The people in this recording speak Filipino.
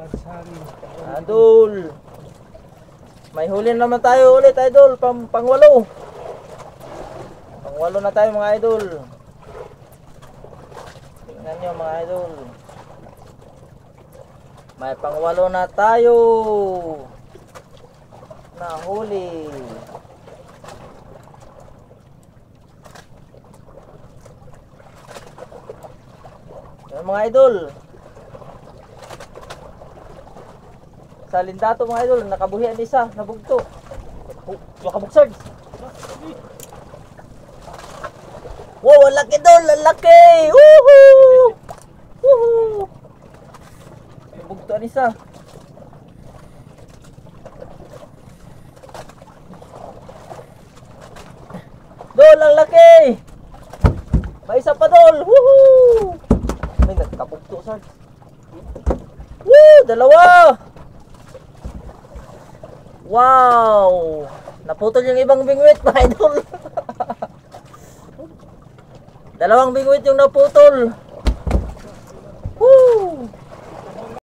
Idol. May huli naman tayo ulit, idol. Pangwalo. Pangwalo na tayo mga idol. Tingnan nyo mga idol. May pangwalo na tayo. Nahuli. Yan mga idol. Sa lindato mga idol, nakabuhian isa, nabugto. Nakabugsard. Wow, ang laki idol, ang laki! Woohoo! Woohoo! Nabugtoan isa. Dol, ang laki! May isa pa dol! Woohoo! May nagkabugto, sir. Woo! Dalawa! Wow! Naputol yung ibang bingwit, mga idol. Dalawang bingwit yung naputol. Woo!